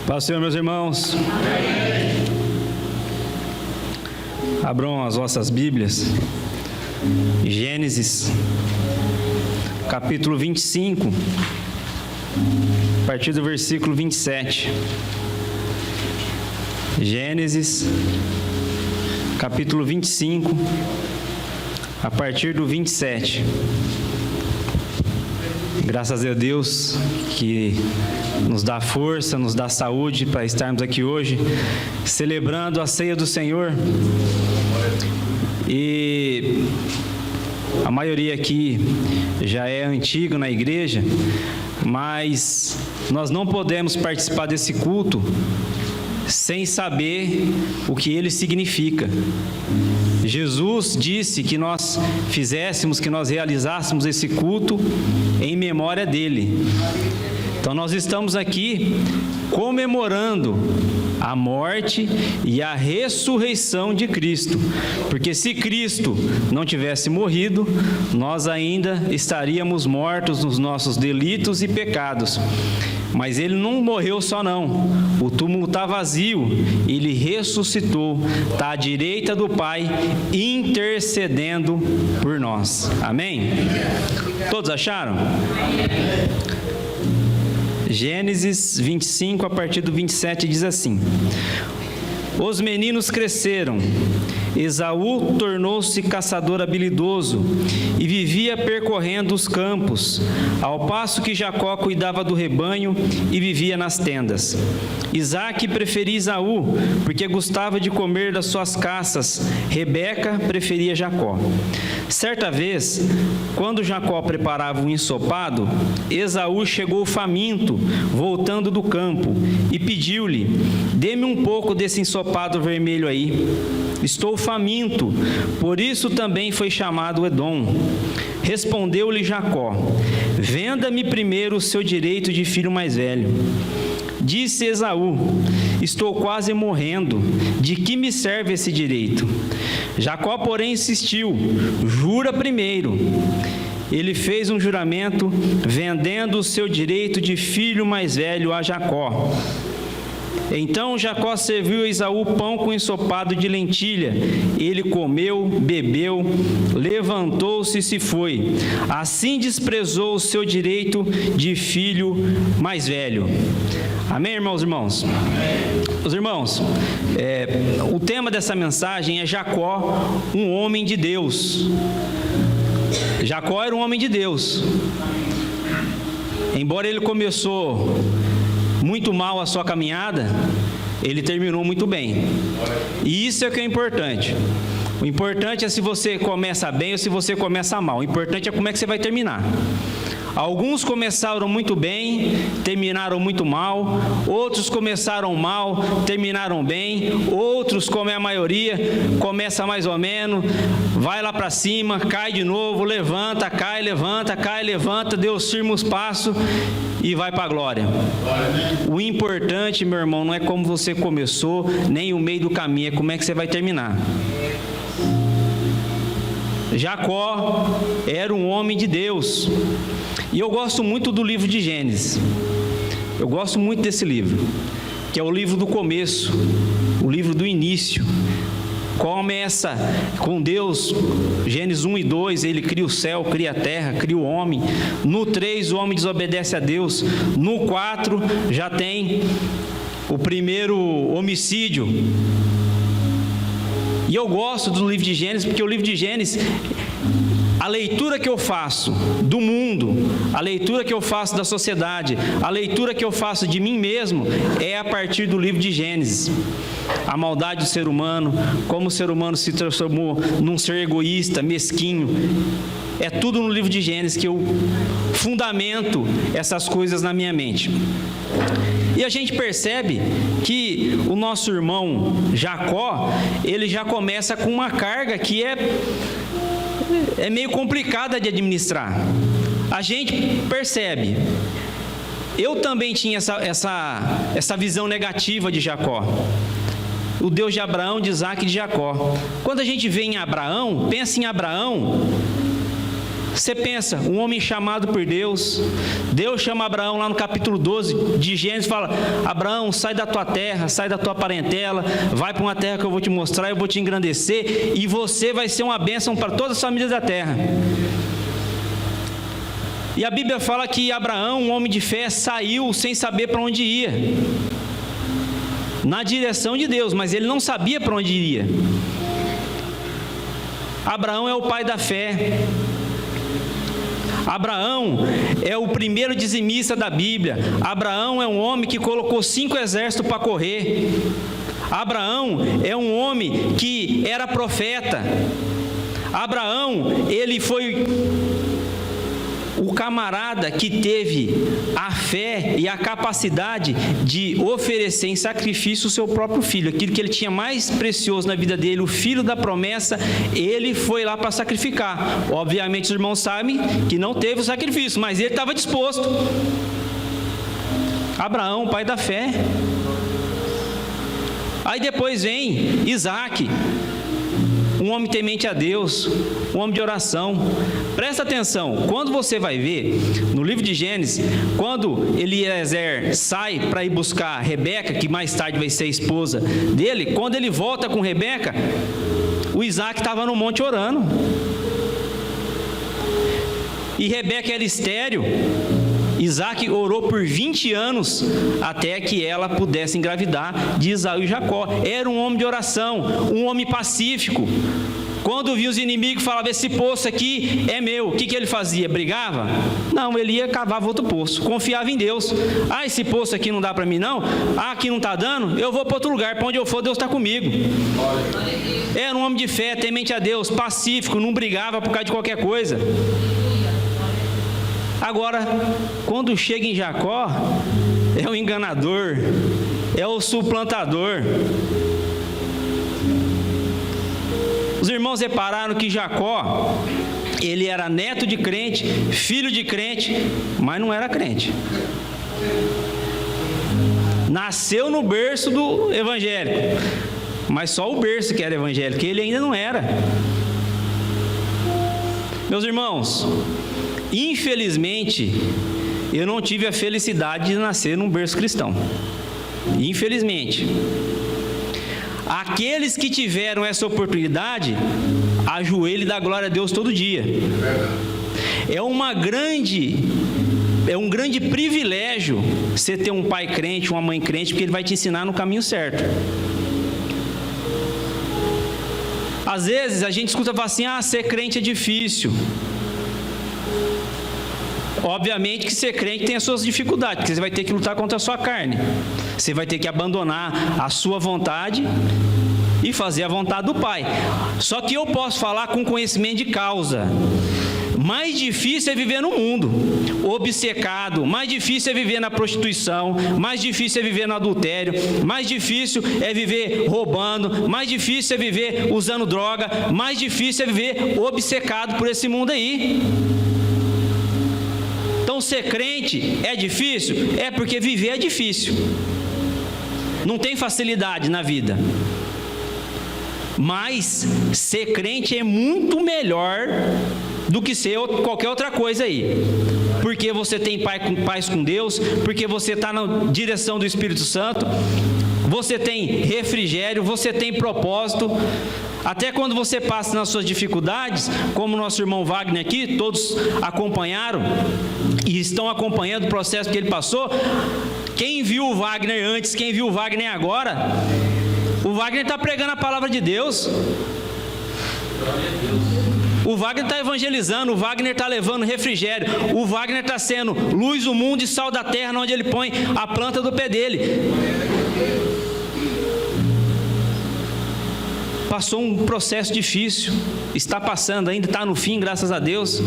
Paz do Senhor, meus irmãos. Amém. Abram as vossas Bíblias. Gênesis, capítulo 25, a partir do versículo 27. Gênesis, capítulo 25, a partir do 27. Graças a Deus que nos dá força, nos dá saúde para estarmos aqui hoje, celebrando a ceia do Senhor. E a maioria aqui já é antigo na igreja, mas nós não podemos participar desse culto sem saber o que ele significa. Jesus disse que nós fizéssemos, que nós realizássemos esse culto em memória dele. Então nós estamos aqui comemorando a morte e a ressurreição de Cristo, porque se Cristo não tivesse morrido, nós ainda estaríamos mortos nos nossos delitos e pecados. Mas ele não morreu só não, o túmulo está vazio, ele ressuscitou, está à direita do Pai, intercedendo por nós. Amém? Todos acharam? Gênesis 25, a partir do 27, diz assim: Os meninos cresceram, Esaú tornou-se caçador habilidoso e vivia percorrendo os campos, ao passo que Jacó cuidava do rebanho e vivia nas tendas. Isaque preferia Esaú, porque gostava de comer das suas caças. Rebeca preferia Jacó. Certa vez, quando Jacó preparava um ensopado, Esaú chegou faminto, voltando do campo, e pediu-lhe: Dê-me um pouco desse ensopado vermelho aí. Estou faminto, por isso também foi chamado Edom. Respondeu-lhe Jacó: Venda-me primeiro o seu direito de filho mais velho. Disse Esaú: Estou quase morrendo, de que me serve esse direito? Jacó, porém, insistiu: Jura primeiro. Ele fez um juramento, vendendo o seu direito de filho mais velho a Jacó. Então Jacó serviu a Esaú pão com ensopado de lentilha. Ele comeu, bebeu, levantou-se e se foi. Assim desprezou o seu direito de filho mais velho. Amém, irmãos e irmãos? Os irmãos, o tema dessa mensagem é Jacó, um homem de Deus. Jacó era um homem de Deus. Embora ele começou muito mal a sua caminhada, ele terminou muito bem. E isso é o que é importante. O importante é se você começa bem ou se você começa mal. O importante é como é que você vai terminar. Alguns começaram muito bem, terminaram muito mal. Outros começaram mal, terminaram bem. Outros, como é a maioria, começa mais ou menos, vai lá para cima, cai de novo, levanta, cai, levanta, Deus firma os passos e vai para a glória. O importante, meu irmão, não é como você começou, nem o meio do caminho, é como é que você vai terminar. Jacó era um homem de Deus. E eu gosto muito do livro de Gênesis. Eu gosto muito desse livro, que é o livro do começo, o livro do início. Começa com Deus, Gênesis 1 e 2, ele cria o céu, cria a terra, cria o homem. No 3, o homem desobedece a Deus. No 4, já tem o primeiro homicídio. E eu gosto do livro de Gênesis, porque o livro de Gênesis, a leitura que eu faço do mundo, a leitura que eu faço da sociedade, a leitura que eu faço de mim mesmo, é a partir do livro de Gênesis. A maldade do ser humano, como o ser humano se transformou num ser egoísta, mesquinho. É tudo no livro de Gênesis que eu fundamento essas coisas na minha mente. E a gente percebe que o nosso irmão Jacó, ele já começa com uma carga que é meio complicada de administrar. A gente percebe. Eu também tinha essa visão negativa de Jacó. O Deus de Abraão, de Isaque e de Jacó. Quando a gente vê em Abraão, pensa em Abraão, Você pensa, um homem chamado por Deus, Deus chama Abraão lá no capítulo 12 de Gênesis, fala: Abraão, sai da tua terra, sai da tua parentela, vai para uma terra que eu vou te mostrar, eu vou te engrandecer, e você vai ser uma bênção para todas as famílias da terra. E a Bíblia fala que Abraão, um homem de fé, saiu sem saber para onde ia, na direção de Deus, mas ele não sabia para onde iria. Abraão é o pai da fé. Abraão é o primeiro dizimista da Bíblia. Abraão é um homem que colocou 5 exércitos para correr. Abraão é um homem que era profeta. Abraão, ele foi o camarada que teve a fé e a capacidade de oferecer em sacrifício o seu próprio filho, aquilo que ele tinha mais precioso na vida dele, o filho da promessa, ele foi lá para sacrificar. Obviamente os irmãos sabem que não teve o sacrifício, mas ele estava disposto. Abraão, pai da fé. Aí depois vem Isaac, um homem temente a Deus, um homem de oração. Presta atenção, quando você vai ver no livro de Gênesis, quando Eliezer sai para ir buscar Rebeca, que mais tarde vai ser a esposa dele, quando ele volta com Rebeca, o Isaac estava no monte orando. E Rebeca era estéril. Isaac orou por 20 anos até que ela pudesse engravidar de Esaú e Jacó. Era um homem de oração, um homem pacífico. Quando via os inimigos, falava: esse poço aqui é meu. O que ele fazia? Brigava? Não, ele ia cavar outro poço. Confiava em Deus. Ah, esse poço aqui não dá para mim não? Ah, aqui não está dando? Eu vou para outro lugar. Para onde eu for, Deus está comigo. Era um homem de fé, temente a Deus, pacífico, não brigava por causa de qualquer coisa. Agora, quando chega em Jacó, é o enganador, é o suplantador. Os irmãos repararam que Jacó, ele era neto de crente, filho de crente, mas não era crente. Nasceu no berço do evangélico, mas só o berço que era evangélico, ele ainda não era. Meus irmãos, infelizmente, eu não tive a felicidade de nascer num berço cristão. Infelizmente. Aqueles que tiveram essa oportunidade, ajoelhem e dá glória a Deus todo dia. É um grande privilégio você ter um pai crente, uma mãe crente, porque ele vai te ensinar no caminho certo. Às vezes a gente escuta falar assim: ser crente é difícil. Obviamente que ser crente tem as suas dificuldades, porque você vai ter que lutar contra a sua carne. Você vai ter que abandonar a sua vontade e fazer a vontade do Pai. Só que eu posso falar com conhecimento de causa. Mais difícil é viver no mundo obcecado, mais difícil é viver na prostituição, mais difícil é viver no adultério, mais difícil é viver roubando, mais difícil é viver usando droga, mais difícil é viver obcecado por esse mundo aí. Então, ser crente é difícil? É porque viver é difícil. Não tem facilidade na vida. Mas ser crente é muito melhor do que ser qualquer outra coisa aí. Porque você tem paz com Deus, porque você está na direção do Espírito Santo, você tem refrigério, você tem propósito. Até quando você passa nas suas dificuldades, como o nosso irmão Wagner aqui, todos acompanharam e estão acompanhando o processo que ele passou. Quem viu o Wagner antes, quem viu o Wagner agora, o Wagner está pregando a palavra de Deus. O Wagner está evangelizando, o Wagner está levando refrigério, o Wagner está sendo luz do mundo e sal da terra, onde ele põe a planta do pé dele. Passou um processo difícil, está passando ainda, está no fim, graças a Deus.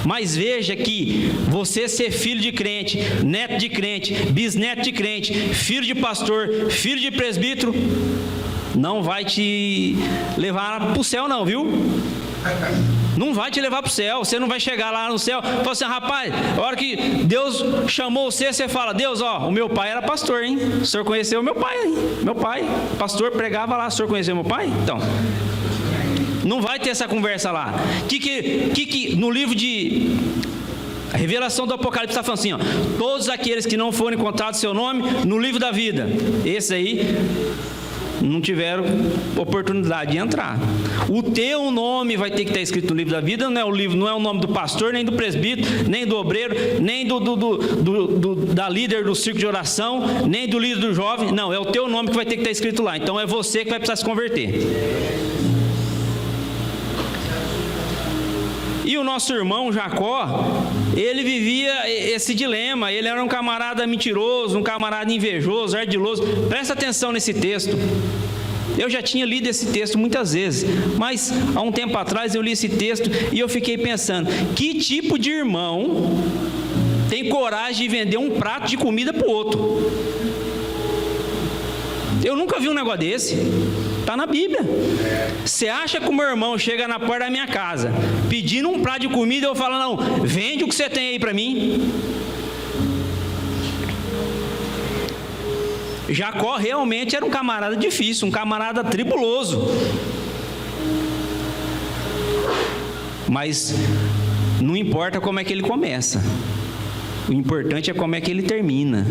Mas veja que você ser filho de crente, neto de crente, bisneto de crente, filho de pastor, filho de presbítero, não vai te levar para o céu não, viu? Não vai te levar para o céu. Você não vai chegar lá no céu e falar assim: rapaz, a hora que Deus chamou você, você fala: Deus, o meu pai era pastor, hein? O senhor conheceu o meu pai, hein? Meu pai, pastor, pregava lá. O senhor conheceu meu pai? Então, Não vai ter essa conversa lá. Que no livro de a revelação do Apocalipse está falando assim, ó, todos aqueles que não forem encontrados seu nome no livro da vida, esse aí não tiveram oportunidade de entrar. O teu nome vai ter que estar escrito no livro da vida. Não é o livro, não é o nome do pastor, nem do presbítero, nem do obreiro, nem da líder do círculo de oração, nem do líder do jovem. Não, é o teu nome que vai ter que estar escrito lá. Então é você que vai precisar se converter. E o nosso irmão Jacó, ele vivia esse dilema. Ele era um camarada mentiroso, um camarada invejoso, ardiloso. Presta atenção nesse texto. Eu já tinha lido esse texto muitas vezes, mas há um tempo atrás eu li esse texto e eu fiquei pensando, que tipo de irmão tem coragem de vender um prato de comida para o outro? Eu nunca vi um negócio desse. Está na Bíblia. Você acha que o meu irmão chega na porta da minha casa pedindo um prato de comida e eu falo, não, vende o que você tem aí para mim? Jacó realmente era um camarada difícil, um camarada tribuloso. Mas não importa como é que ele começa. O importante é como é que ele termina.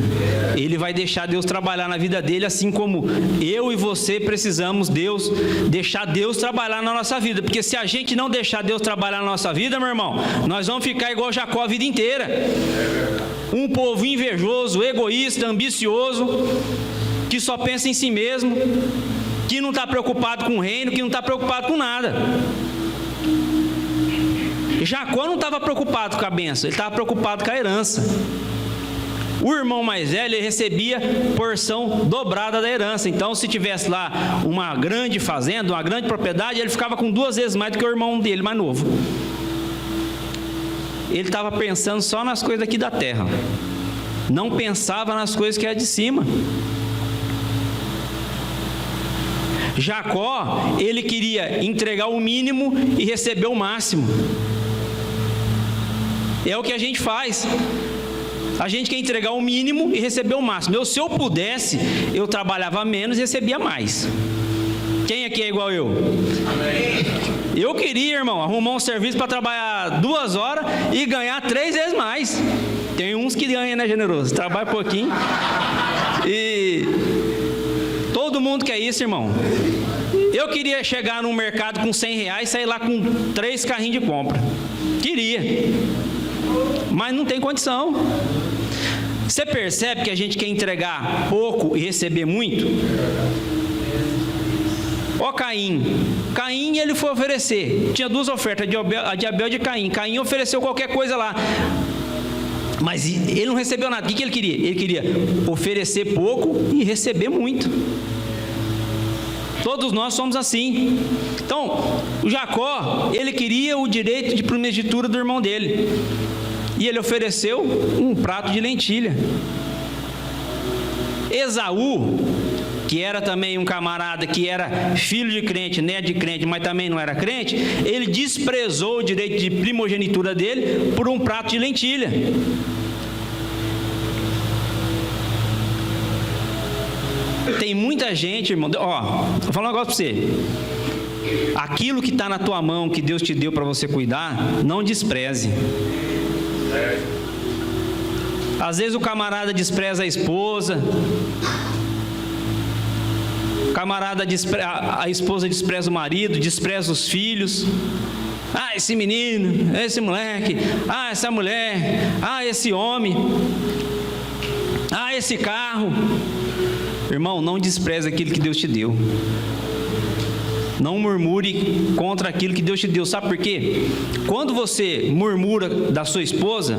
Ele vai deixar Deus trabalhar na vida dele, assim como eu e você precisamos deixar Deus trabalhar na nossa vida. Porque se a gente não deixar Deus trabalhar na nossa vida, meu irmão, nós vamos ficar igual Jacó a vida inteira. Um povo invejoso, egoísta, ambicioso, que só pensa em si mesmo, que não está preocupado com o reino, que não está preocupado com nada. Jacó não estava preocupado com a bênção, ele estava preocupado com a herança. O irmão mais velho, ele recebia porção dobrada da herança. Então, se tivesse lá uma grande fazenda, uma grande propriedade, ele ficava com 2 vezes mais do que o irmão dele, mais novo. Ele estava pensando só nas coisas aqui da terra, não pensava nas coisas que é de cima. Jacó, ele queria entregar o mínimo e receber o máximo. É o que a gente faz. A gente quer entregar o mínimo e receber o máximo. Se eu pudesse, eu trabalhava menos e recebia mais. Quem aqui é igual eu? Amém. Eu queria, irmão, arrumar um serviço para trabalhar 2 horas e ganhar 3 vezes mais. Tem uns que ganham, né, generoso? Trabalha um pouquinho. E todo mundo quer isso, irmão. Eu queria chegar num mercado com R$100 e sair lá com 3 carrinhos de compra. Queria. Mas não tem condição. Você percebe que a gente quer entregar pouco e receber muito? Ó Caim, ele foi oferecer, tinha 2 ofertas, a de Abel e de Caim. Caim ofereceu qualquer coisa lá, mas ele não recebeu nada. O que ele queria? Ele queria oferecer pouco e receber muito. Todos nós somos assim. Então, o Jacó, ele queria o direito de primogenitura do irmão dele, e ele ofereceu um prato de lentilha. Esaú, que era também um camarada que era filho de crente, neto de crente, mas também não era crente, ele desprezou o direito de primogenitura dele por um prato de lentilha. Tem muita gente, irmão, vou falar um negócio para você. Aquilo que está na tua mão, que Deus te deu para você cuidar, não despreze. Às vezes o camarada despreza a esposa, a esposa despreza o marido, despreza os filhos. Ah, esse menino, esse moleque, ah, essa mulher, ah, esse homem, ah, esse carro. Irmão, não despreze aquilo que Deus te deu. Não murmure contra aquilo que Deus te deu. Sabe por quê? Quando você murmura da sua esposa,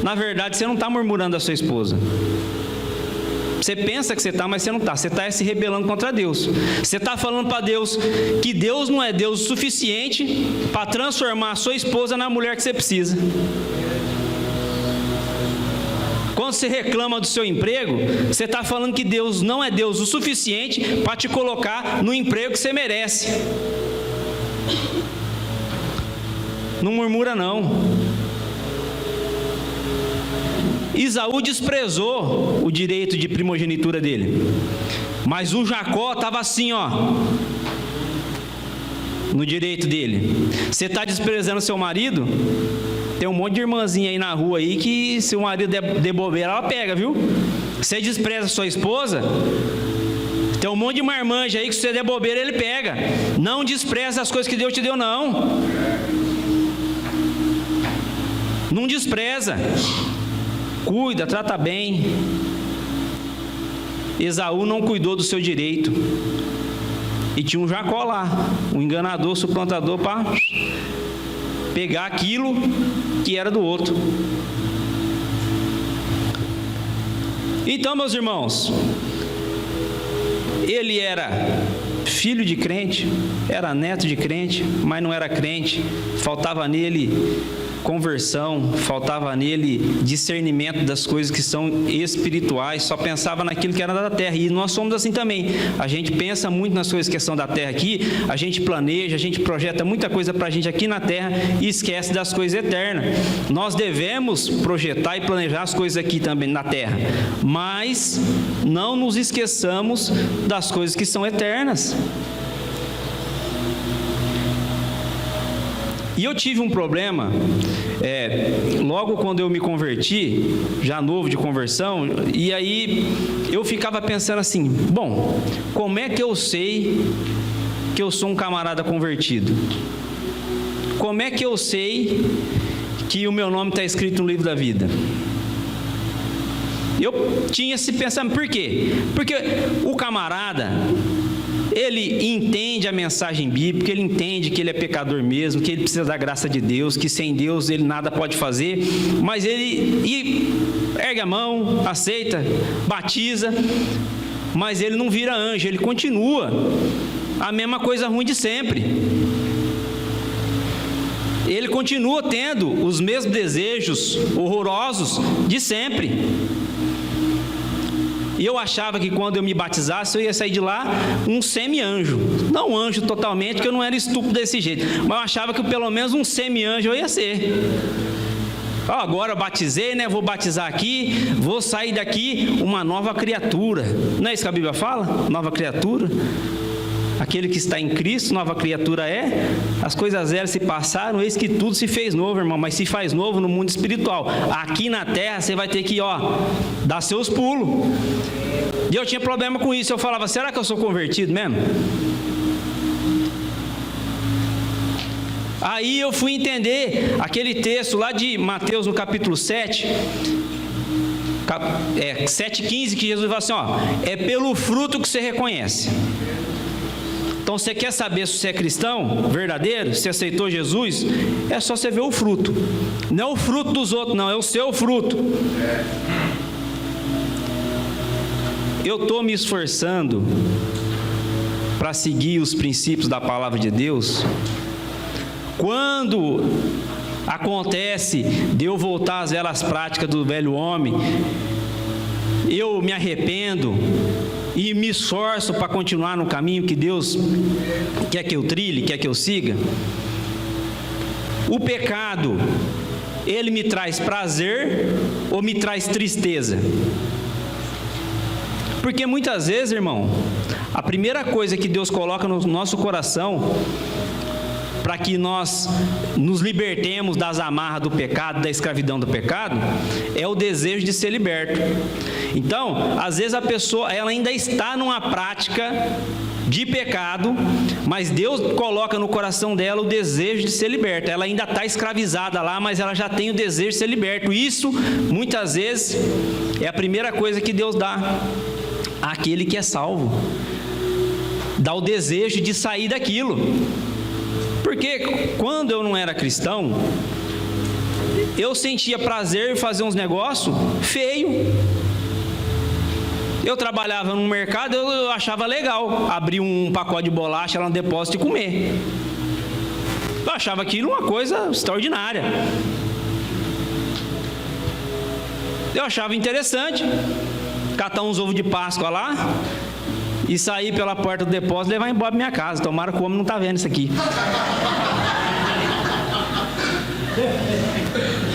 na verdade você não está murmurando da sua esposa. Você pensa que você está, mas você não está. Você está se rebelando contra Deus. Você está falando para Deus que Deus não é Deus o suficiente para transformar a sua esposa na mulher que você precisa. Quando você reclama do seu emprego, você está falando que Deus não é Deus o suficiente para te colocar no emprego que você merece. Não murmura, não. Esaú desprezou o direito de primogenitura dele, mas o Jacó estava assim, no direito dele. Você está desprezando seu marido? Tem um monte de irmãzinha aí na rua aí que se o marido der bobeira, ela pega, viu? Você despreza sua esposa? Tem um monte de marmanja aí que se você der bobeira, ele pega. Não despreza as coisas que Deus te deu, não. Não despreza. Cuida, trata bem. Esaú não cuidou do seu direito. E tinha um Jacó lá, um enganador, suplantador, para pegar aquilo que era do outro. Então, meus irmãos, ele era filho de crente, era neto de crente, mas não era crente, faltava nele conversão, faltava nele discernimento das coisas que são espirituais, só pensava naquilo que era da terra, e nós somos assim também. A gente pensa muito nas coisas que são da terra aqui, a gente planeja, a gente projeta muita coisa para a gente aqui na terra e esquece das coisas eternas. Nós devemos projetar e planejar as coisas aqui também na terra, mas não nos esqueçamos das coisas que são eternas. E eu tive um problema, logo quando eu me converti, já novo de conversão, e aí eu ficava pensando assim, bom, como é que eu sei que eu sou um camarada convertido? Como é que eu sei que o meu nome está escrito no livro da vida? Eu tinha esse pensamento, por quê? Porque o camarada, ele entende a mensagem bíblica, ele entende que ele é pecador mesmo, que ele precisa da graça de Deus, que sem Deus ele nada pode fazer, mas ele ergue a mão, aceita, batiza, mas ele não vira anjo, ele continua a mesma coisa ruim de sempre. Ele continua tendo os mesmos desejos horrorosos de sempre. E eu achava que quando eu me batizasse, eu ia sair de lá um semi-anjo. Não um anjo totalmente, porque eu não era estúpido desse jeito. Mas eu achava que pelo menos um semi-anjo eu ia ser. Agora eu batizei, né? Vou batizar aqui, vou sair daqui uma nova criatura. Não é isso que a Bíblia fala? Nova criatura. Aquele que está em Cristo, nova criatura é. As coisas velhas se passaram, eis que tudo se fez novo, irmão. Mas se faz novo no mundo espiritual. Aqui na terra você vai ter que, dar seus pulos. E eu tinha problema com isso. Eu falava, será que eu sou convertido mesmo? Aí eu fui entender aquele texto lá de Mateus no capítulo 7, 7,15, que Jesus fala assim, é pelo fruto que você reconhece. Então, você quer saber se você é cristão verdadeiro, se aceitou Jesus, é só você ver o fruto. Não é o fruto dos outros, não, é o seu fruto. Eu estou me esforçando para seguir os princípios da palavra de Deus. Quando acontece de eu voltar às velhas práticas do velho homem, eu me arrependo e me esforço para continuar no caminho que Deus quer que eu trilhe, quer que eu siga. O pecado, ele me traz prazer ou me traz tristeza? Porque muitas vezes, irmão, a primeira coisa que Deus coloca no nosso coração para que nós nos libertemos das amarras do pecado, da escravidão do pecado, é o desejo de ser liberto. Então, às vezes a pessoa, ela ainda está numa prática de pecado, mas Deus coloca no coração dela o desejo de ser liberta. Ela ainda está escravizada lá, mas ela já tem o desejo de ser liberto. Isso, muitas vezes, é a primeira coisa que Deus dá àquele que é salvo. Dá o desejo de sair daquilo. Porque quando eu não era cristão, eu sentia prazer em fazer uns negócios feios. Eu trabalhava no mercado, eu achava legal abrir um pacote de bolacha lá no depósito e comer. Eu achava aquilo uma coisa extraordinária. Eu achava interessante catar uns ovos de Páscoa lá e sair pela porta do depósito e levar embora para minha casa. Tomara que o homem não está vendo isso aqui.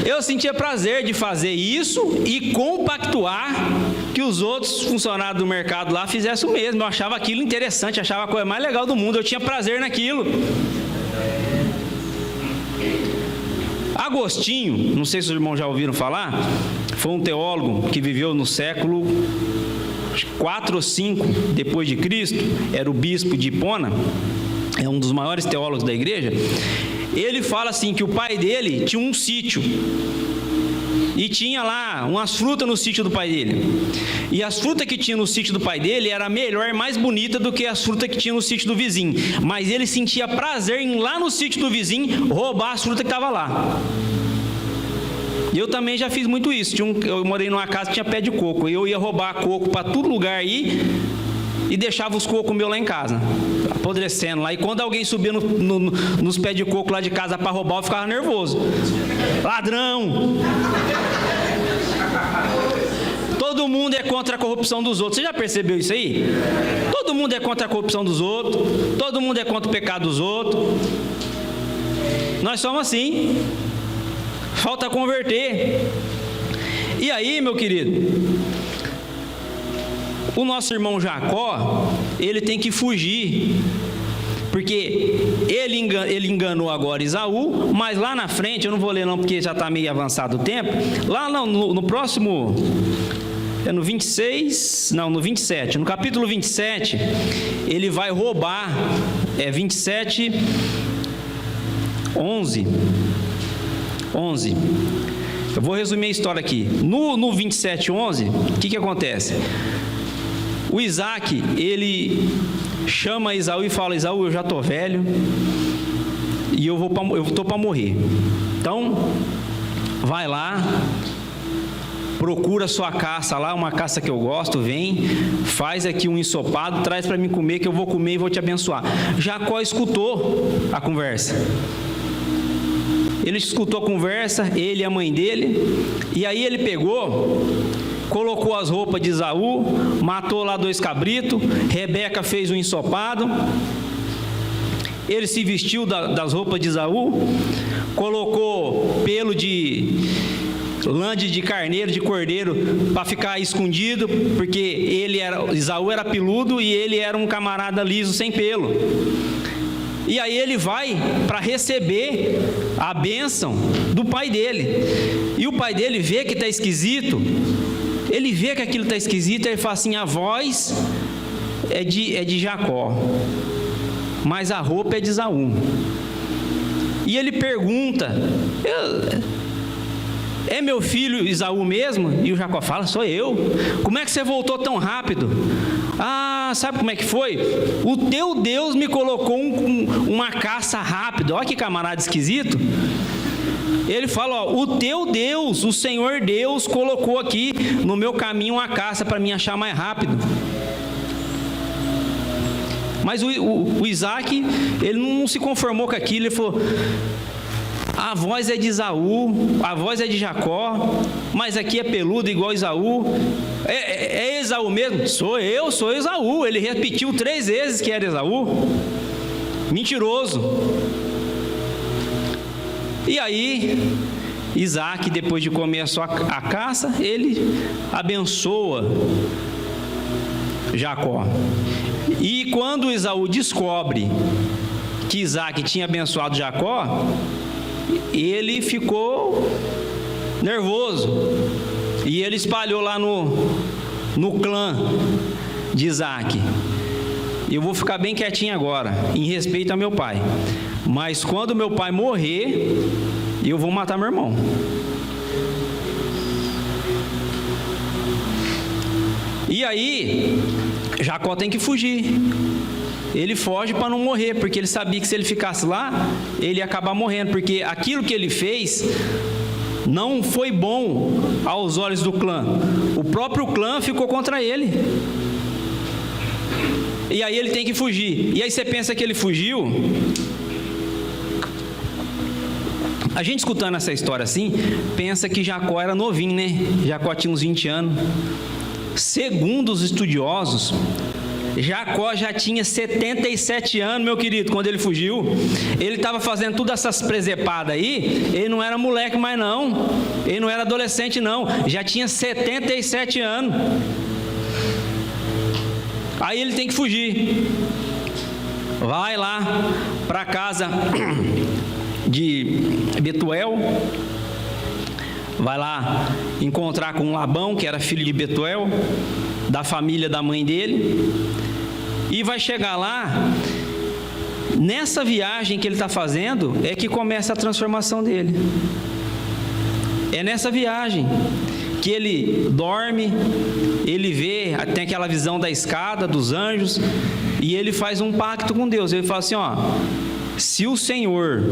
Eu sentia prazer de fazer isso e compactuar que os outros funcionários do mercado lá fizessem o mesmo. Eu achava aquilo interessante, achava a coisa mais legal do mundo. Eu tinha prazer naquilo. Agostinho, não sei se os irmãos já ouviram falar, foi um teólogo que viveu no século 4 ou 5 depois de Cristo, era o bispo de Hipona, é um dos maiores teólogos da igreja. Ele fala assim que o pai dele tinha um sítio e tinha lá umas frutas no sítio do pai dele, e as frutas que tinha no sítio do pai dele era melhor, mais bonita do que as frutas que tinha no sítio do vizinho, mas ele sentia prazer em ir lá no sítio do vizinho roubar as frutas que estavam lá. Eu também já fiz muito isso. Eu morei numa casa que tinha pé de coco, eu ia roubar coco para todo lugar aí e deixava os cocos meus lá em casa, apodrecendo lá. E quando alguém subia nos pés de coco lá de casa para roubar, eu ficava nervoso. Ladrão! Todo mundo é contra a corrupção dos outros. Você já percebeu isso aí? Todo mundo é contra a corrupção dos outros, todo mundo é contra o pecado dos outros. Nós somos assim. Falta converter. E aí, meu querido, o nosso irmão Jacó, ele tem que fugir, porque ele enganou agora Esaú, mas lá na frente, eu não vou ler não, porque já está meio avançado o tempo, lá no próximo, no 26, não, no 27, no capítulo 27, ele vai roubar, 27, 11, eu vou resumir a história aqui. No 27, 11, o que acontece? O Isaac, ele chama Esaú e fala: Esaú, eu já estou velho e eu estou para morrer. Então, vai lá, procura sua caça lá, uma caça que eu gosto, vem, faz aqui um ensopado, traz para mim comer, que eu vou comer e vou te abençoar. Jacó escutou a conversa. Ele escutou a conversa, ele e a mãe dele, e aí ele pegou, colocou as roupas de Esaú, matou lá 2 cabritos, Rebeca fez um ensopado, ele se vestiu das roupas de Esaú, colocou pelo de lã de carneiro, de cordeiro, para ficar escondido, porque Esaú era peludo e ele era um camarada liso, sem pelo. E aí ele vai para receber a bênção do pai dele. E o pai dele vê que está esquisito. Ele vê que aquilo está esquisito, e ele fala assim: a voz é de Jacó, mas a roupa é de Esaú. E ele pergunta: é meu filho Esaú mesmo? E o Jacó fala: sou eu. Como é que você voltou tão rápido? Ah, sabe como é que foi? O teu Deus me colocou uma caça rápida. Olha que camarada esquisito. Ele fala: ó, o teu Deus, o Senhor Deus, colocou aqui no meu caminho uma caça para me achar mais rápido. Mas o Isaac, ele não se conformou com aquilo. Ele falou: a voz é de Esaú, a voz é de Jacó, mas aqui é peludo igual Esaú. É Esaú mesmo? Sou Esaú. Ele repetiu 3 vezes que era Esaú. Mentiroso. E aí, Isaac, depois de comer a caça, ele abençoa Jacó. E quando Esaú descobre que Isaac tinha abençoado Jacó, ele ficou nervoso e ele espalhou lá no clã de Isaac: eu vou ficar bem quietinho agora, em respeito a meu pai, mas quando meu pai morrer, eu vou matar meu irmão. E aí Jacó tem que fugir. Ele foge para não morrer, porque ele sabia que se ele ficasse lá, ele ia acabar morrendo, porque aquilo que ele fez não foi bom aos olhos do clã. O próprio clã ficou contra ele. E aí ele tem que fugir. E aí você pensa que ele fugiu? A gente escutando essa história assim, pensa que Jacó era novinho, né? Jacó tinha uns 20 anos. Segundo os estudiosos, Jacó já tinha 77 anos, meu querido, quando ele fugiu. Ele estava fazendo todas essas presepadas aí, ele não era moleque mais não, ele não era adolescente não, já tinha 77 anos. Aí ele tem que fugir. Vai lá para casa de Betuel, vai lá encontrar com Labão, que era filho de Betuel, da família da mãe dele, e vai chegar lá. Nessa viagem que ele está fazendo é que começa a transformação dele. É nessa viagem que ele dorme, ele vê, tem aquela visão da escada, dos anjos, e ele faz um pacto com Deus. Ele fala assim, ó, se o Senhor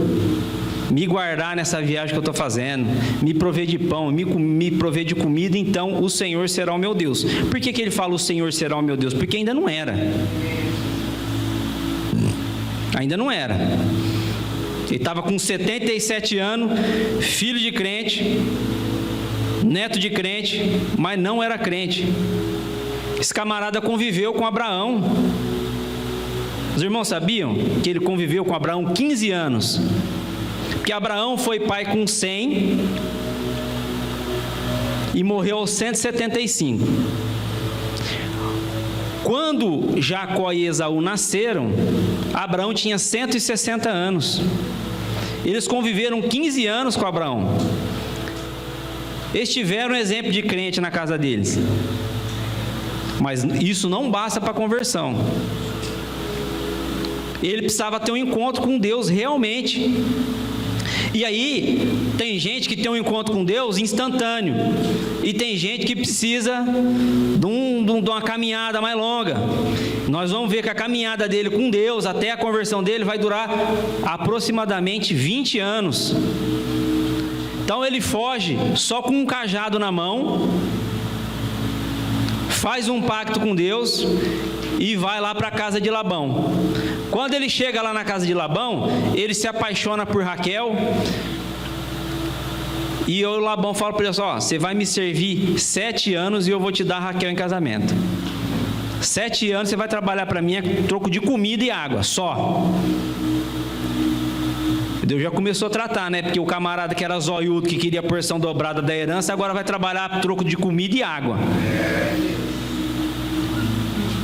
me guardar nessa viagem que eu estou fazendo, me prover de pão, me prover de comida, então o Senhor será o meu Deus. Por que ele fala o Senhor será o meu Deus? Porque ainda não era. Ainda não era. Ele estava com 77 anos, filho de crente, neto de crente, mas não era crente. Esse camarada conviveu com Abraão. Os irmãos sabiam que ele conviveu com Abraão 15 anos? Porque Abraão foi pai com 100 e morreu aos 175. Quando Jacó e Esaú nasceram, Abraão tinha 160 anos. Eles conviveram 15 anos com Abraão. Eles tiveram um exemplo de crente na casa deles. Mas isso não basta para a conversão. Ele precisava ter um encontro com Deus realmente. E aí, tem gente que tem um encontro com Deus instantâneo. E tem gente que precisa de uma caminhada mais longa. Nós vamos ver que a caminhada dele com Deus, até a conversão dele, vai durar aproximadamente 20 anos. Então ele foge só com um cajado na mão, faz um pacto com Deus e vai lá para a casa de Labão. Quando ele chega lá na casa de Labão, ele se apaixona por Raquel. E o Labão fala para ele, ó, você vai me servir 7 anos e eu vou te dar Raquel em casamento. 7 anos você vai trabalhar para mim, é troco de comida e água, só. Deus já começou a tratar, né? Porque o camarada que era zoiudo, que queria a porção dobrada da herança, agora vai trabalhar a troco de comida e água.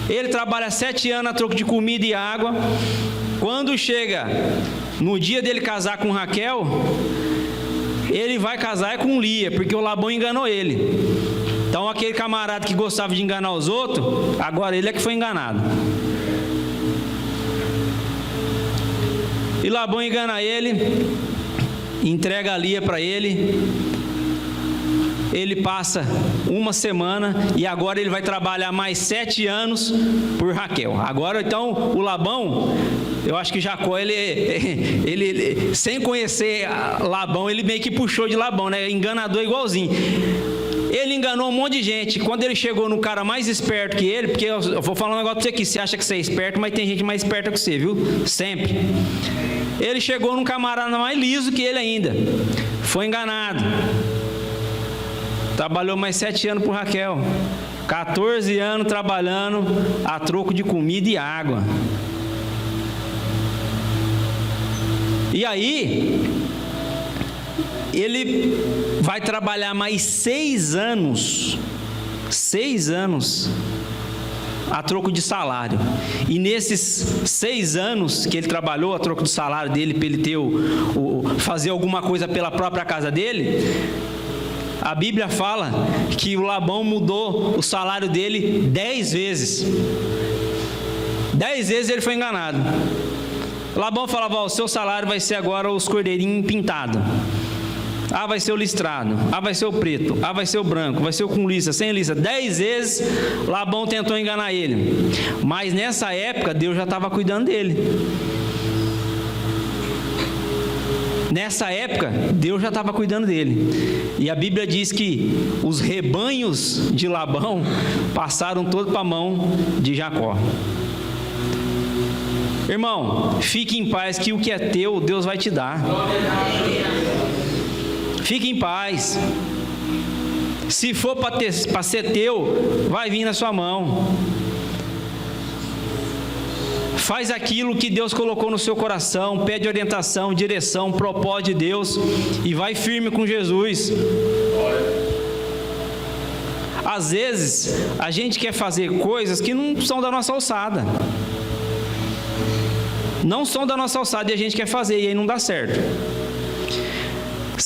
Ele trabalha 7 anos a troco de comida e água. Quando chega no dia dele casar com Raquel, ele vai casar com Lia, porque o Labão enganou ele. Então aquele camarada que gostava de enganar os outros, agora ele é que foi enganado. E Labão engana ele, entrega a Lia para ele. Ele passa uma semana e agora ele vai trabalhar mais 7 anos por Raquel. Agora então o Labão, eu acho que Jacó, ele sem conhecer Labão, ele meio que puxou de Labão, né? Enganador igualzinho. Ele enganou um monte de gente. Quando ele chegou no cara mais esperto que ele, porque eu vou falar um negócio para você aqui, você acha que você é esperto, mas tem gente mais esperta que você, viu? Sempre. Ele chegou num camarada mais liso que ele ainda. Foi enganado. Trabalhou mais 7 anos por Raquel. 14 anos trabalhando a troco de comida e água. E aí, ele vai trabalhar mais 6 anos. 6 anos a troco de salário. E nesses 6 anos que ele trabalhou a troco do salário dele, para ele ter fazer alguma coisa pela própria casa dele, a Bíblia fala que o Labão mudou o salário dele 10 vezes. 10 vezes ele foi enganado. Labão falava, ó, o seu salário vai ser agora os cordeirinhos pintados. Ah, vai ser o listrado. Ah, vai ser o preto. Ah, vai ser o branco. Vai ser o com lista, sem lista. 10 vezes Labão tentou enganar ele. Mas nessa época, Deus já estava cuidando dele. Nessa época, Deus já estava cuidando dele. E a Bíblia diz que os rebanhos de Labão passaram todos para a mão de Jacó. Irmão, fique em paz que o que é teu, Deus vai te dar. Fique em paz. Se for para ser teu, vai vir na sua mão. Faz aquilo que Deus colocou no seu coração, pede orientação, direção, propósito de Deus e vai firme com Jesus. Às vezes, a gente quer fazer coisas que não são da nossa alçada. Não são da nossa alçada e a gente quer fazer e aí não dá certo.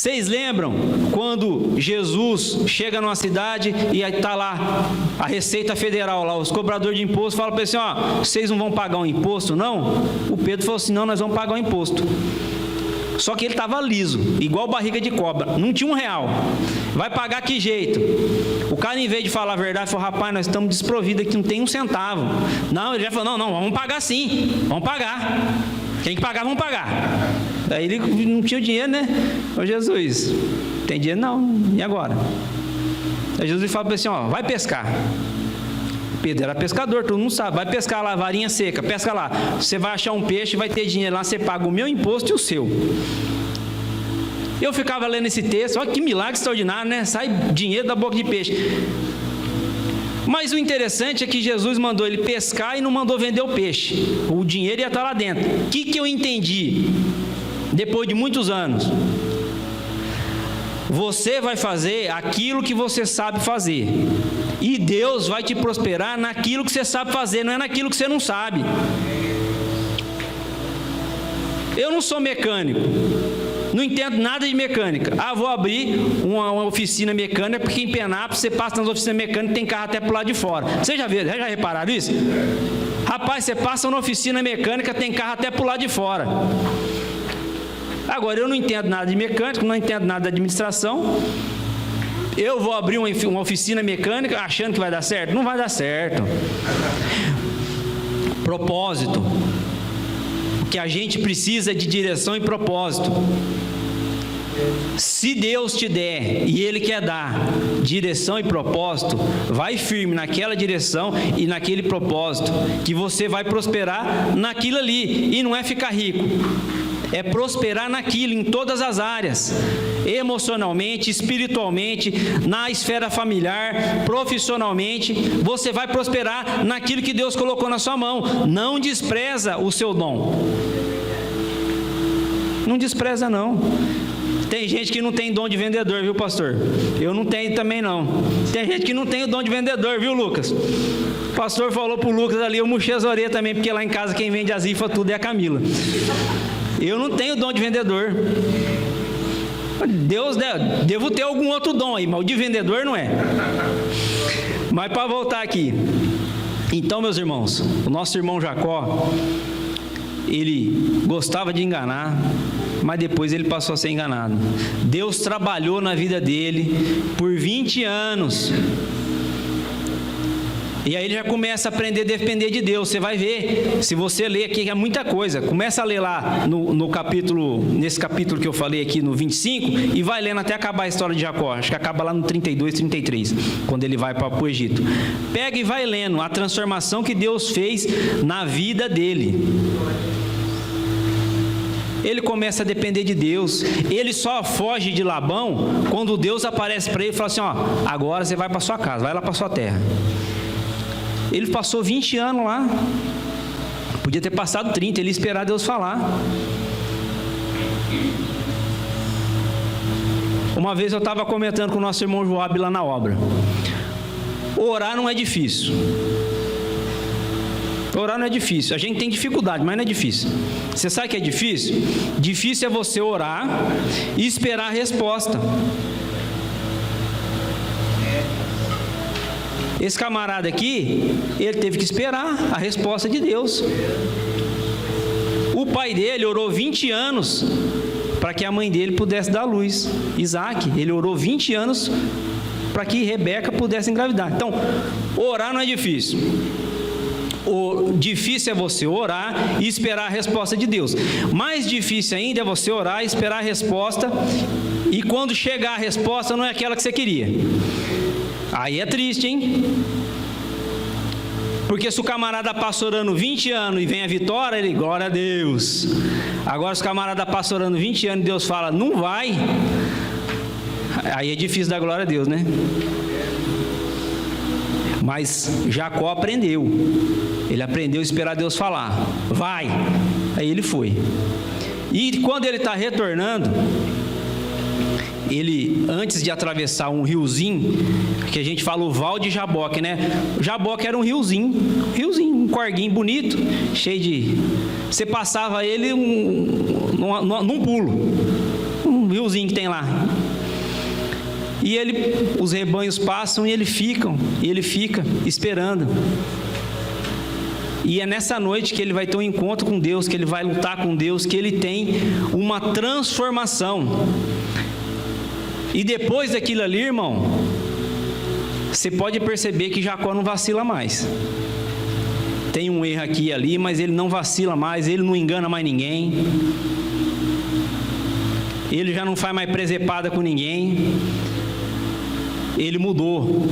Vocês lembram quando Jesus chega numa cidade e aí está lá a Receita Federal, lá, os cobradores de imposto falam para ele assim, ó, vocês não vão pagar um imposto, não? O Pedro falou assim, não, nós vamos pagar um imposto. Só que ele estava liso, igual barriga de cobra, não tinha R$1. Vai pagar que jeito? O cara, em vez de falar a verdade, falou, rapaz, nós estamos desprovidos aqui, não tem R$1. Não, ele já falou, não, vamos pagar sim, vamos pagar. Tem que pagar, vamos pagar. Daí ele não tinha o dinheiro, né? Ô Jesus, tem dinheiro não, e agora? Aí Jesus fala para ele assim, ó, vai pescar. Pedro era pescador, todo mundo sabe, vai pescar lá, varinha seca, pesca lá. Você vai achar um peixe, vai ter dinheiro lá, você paga o meu imposto e o seu. Eu ficava lendo esse texto, olha que milagre extraordinário, né? Sai dinheiro da boca de peixe. Mas o interessante é que Jesus mandou ele pescar e não mandou vender o peixe. O dinheiro ia estar lá dentro. O que eu entendi? Depois de muitos anos, você vai fazer aquilo que você sabe fazer, e Deus vai te prosperar naquilo que você sabe fazer, não é naquilo que você não sabe. Eu não sou mecânico, não entendo nada de mecânica. Vou abrir uma oficina mecânica, porque em Penápolis você passa nas oficinas mecânicas e tem carro até para o lado de fora. Vocês já repararam isso? Rapaz, você passa na oficina mecânica, tem carro até para o lado de fora. Agora, eu não entendo nada de mecânica, não entendo nada de administração. Eu vou abrir uma oficina mecânica achando que vai dar certo? Não vai dar certo. Propósito. O que a gente precisa é de direção e propósito. Se Deus te der, e Ele quer dar direção e propósito, vai firme naquela direção e naquele propósito, que você vai prosperar naquilo ali. E não é ficar rico, é prosperar naquilo, em todas as áreas, emocionalmente, espiritualmente, na esfera familiar, profissionalmente. Você vai prosperar naquilo que Deus colocou na sua mão. Não despreza o seu dom, não despreza não. Tem gente que não tem dom de vendedor, viu, pastor? Eu não tenho também não. Tem gente que não tem o dom de vendedor, viu, Lucas? O pastor falou pro Lucas ali, eu murchei as orelhas também, porque lá em casa quem vende as rifas tudo é a Camila. Eu não tenho dom de vendedor. Deus, devo ter algum outro dom aí, mas o de vendedor não é. Mas para voltar aqui, então, meus irmãos, o nosso irmão Jacó, ele gostava de enganar, mas depois ele passou a ser enganado. Deus trabalhou na vida dele por 20 anos. E aí ele já começa a aprender a depender de Deus. Você vai ver, se você ler aqui, é muita coisa. Começa a ler lá nesse capítulo que eu falei aqui, no 25, e vai lendo até acabar a história de Jacó. Acho que acaba lá no 32, 33, quando ele vai para o Egito. Pega e vai lendo a transformação que Deus fez na vida dele. Ele começa a depender de Deus. Ele só foge de Labão quando Deus aparece para ele e fala assim, ó, agora você vai para sua casa, vai lá para sua terra. Ele passou 20 anos lá, podia ter passado 30, ele ia esperar Deus falar. Uma vez eu estava comentando com o nosso irmão Joab lá na obra. Orar não é difícil. Orar não é difícil, a gente tem dificuldade, mas não é difícil. Você sabe o que é difícil? Difícil é você orar e esperar a resposta. Esse camarada aqui, ele teve que esperar a resposta de Deus. O pai dele orou 20 anos para que a mãe dele pudesse dar luz, Isaac. Ele orou 20 anos para que Rebeca pudesse engravidar. Então, orar não é difícil. O difícil é você orar e esperar a resposta de Deus. Mais difícil ainda é você orar e esperar a resposta, e quando chegar a resposta não é aquela que você queria. Aí é triste, hein? Porque se o camarada passa orando 20 anos e vem a vitória, ele, glória a Deus. Agora se o camarada passa orando 20 anos e Deus fala, não vai, aí é difícil dar glória a Deus, né? Mas Jacó aprendeu. Ele aprendeu a esperar Deus falar. Vai. Aí ele foi. E quando ele está retornando, ele, antes de atravessar um riozinho, que a gente fala o Val de Jaboque, né? Jaboque era um riozinho, um corguinho bonito, cheio de... Você passava ele num pulo. um riozinho que tem lá. E os rebanhos passam e ele fica esperando. E é nessa noite que ele vai ter um encontro com Deus, que ele vai lutar com Deus, que ele tem uma transformação. E depois daquilo ali, irmão, você pode perceber que Jacó não vacila mais. Tem um erro aqui e ali, mas ele não vacila mais, ele não engana mais ninguém. Ele já não faz mais presepada com ninguém. Ele mudou.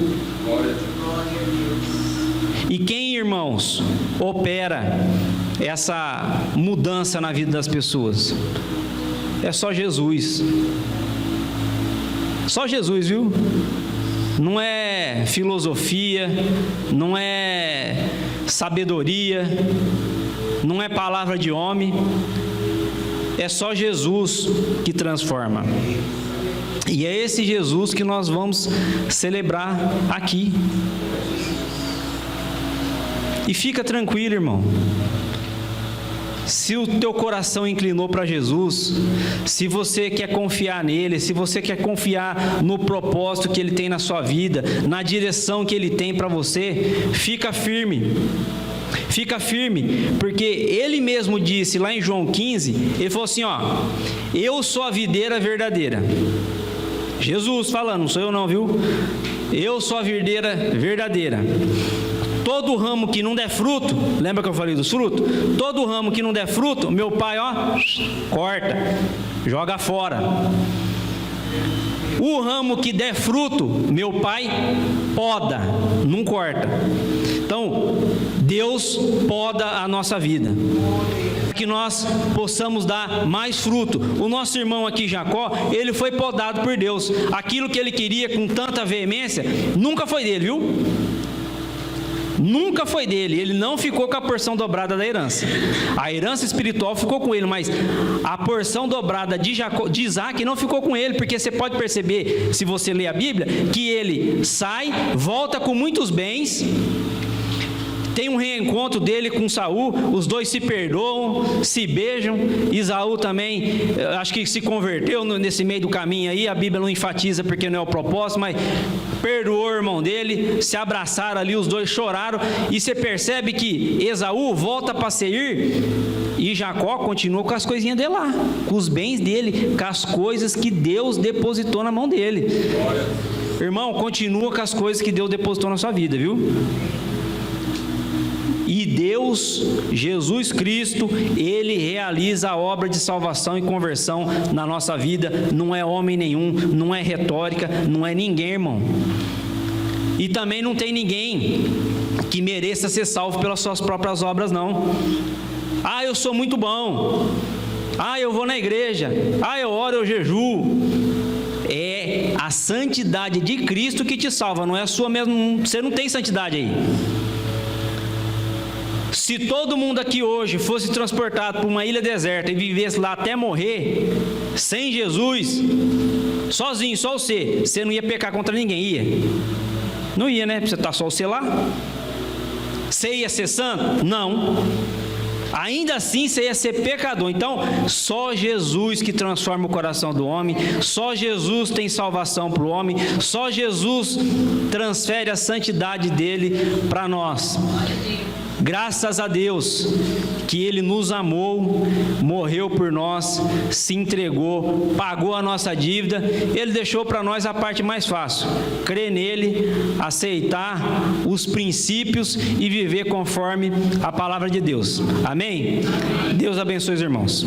E quem, irmãos, opera essa mudança na vida das pessoas? É só Jesus. Só Jesus, viu? Não é filosofia, não é sabedoria, não é palavra de homem. É só Jesus que transforma. E é esse Jesus que nós vamos celebrar aqui. E fica tranquilo, irmão. Se o teu coração inclinou para Jesus, se você quer confiar nele, se você quer confiar no propósito que ele tem na sua vida, na direção que ele tem para você, fica firme. Fica firme, porque ele mesmo disse lá em João 15, ele falou assim, ó, eu sou a videira verdadeira. Jesus falando, não sou eu não, viu? Eu sou a videira verdadeira. Todo ramo que não der fruto, lembra que eu falei dos frutos? Todo ramo que não der fruto, meu pai, ó, corta, joga fora. O ramo que der fruto, meu pai poda, não corta. Então, Deus poda a nossa vida, que nós possamos dar mais fruto. O nosso irmão aqui, Jacó, ele foi podado por Deus. Aquilo que ele queria com tanta veemência, nunca foi dele, viu? Nunca foi dele, ele não ficou com a porção dobrada da herança. A herança espiritual ficou com ele, mas a porção dobrada de Isaac não ficou com ele, porque você pode perceber, se você ler a Bíblia, que ele sai, volta com muitos bens, tem um reencontro dele com Saul, os dois se perdoam, se beijam. Esaú também, acho que se converteu nesse meio do caminho aí, a Bíblia não enfatiza porque não é o propósito, mas perdoou o irmão dele, se abraçaram ali, os dois choraram, e você percebe que Esaú volta para Seir, e Jacó continua com as coisinhas dele lá, com os bens dele, com as coisas que Deus depositou na mão dele. Irmão, continua com as coisas que Deus depositou na sua vida, viu? E Deus, Jesus Cristo, Ele realiza a obra de salvação e conversão na nossa vida. Não é homem nenhum, não é retórica, não é ninguém, irmão. E também não tem ninguém que mereça ser salvo pelas suas próprias obras, não. Ah, eu sou muito bom. Ah, eu vou na igreja. Ah, eu oro, eu jejuo. É a santidade de Cristo que te salva, não é a sua mesmo. Você não tem santidade aí. Se todo mundo aqui hoje fosse transportado para uma ilha deserta e vivesse lá até morrer, sem Jesus, sozinho, só você não ia pecar contra ninguém, ia? Não ia, né? Você está só você lá? Você ia ser santo? Não. Ainda assim você ia ser pecador. Então, só Jesus que transforma o coração do homem, só Jesus tem salvação para o homem, só Jesus transfere a santidade dele para nós. Graças a Deus que Ele nos amou, morreu por nós, se entregou, pagou a nossa dívida. Ele deixou para nós a parte mais fácil: crer nele, aceitar os princípios e viver conforme a palavra de Deus. Amém? Deus abençoe os irmãos.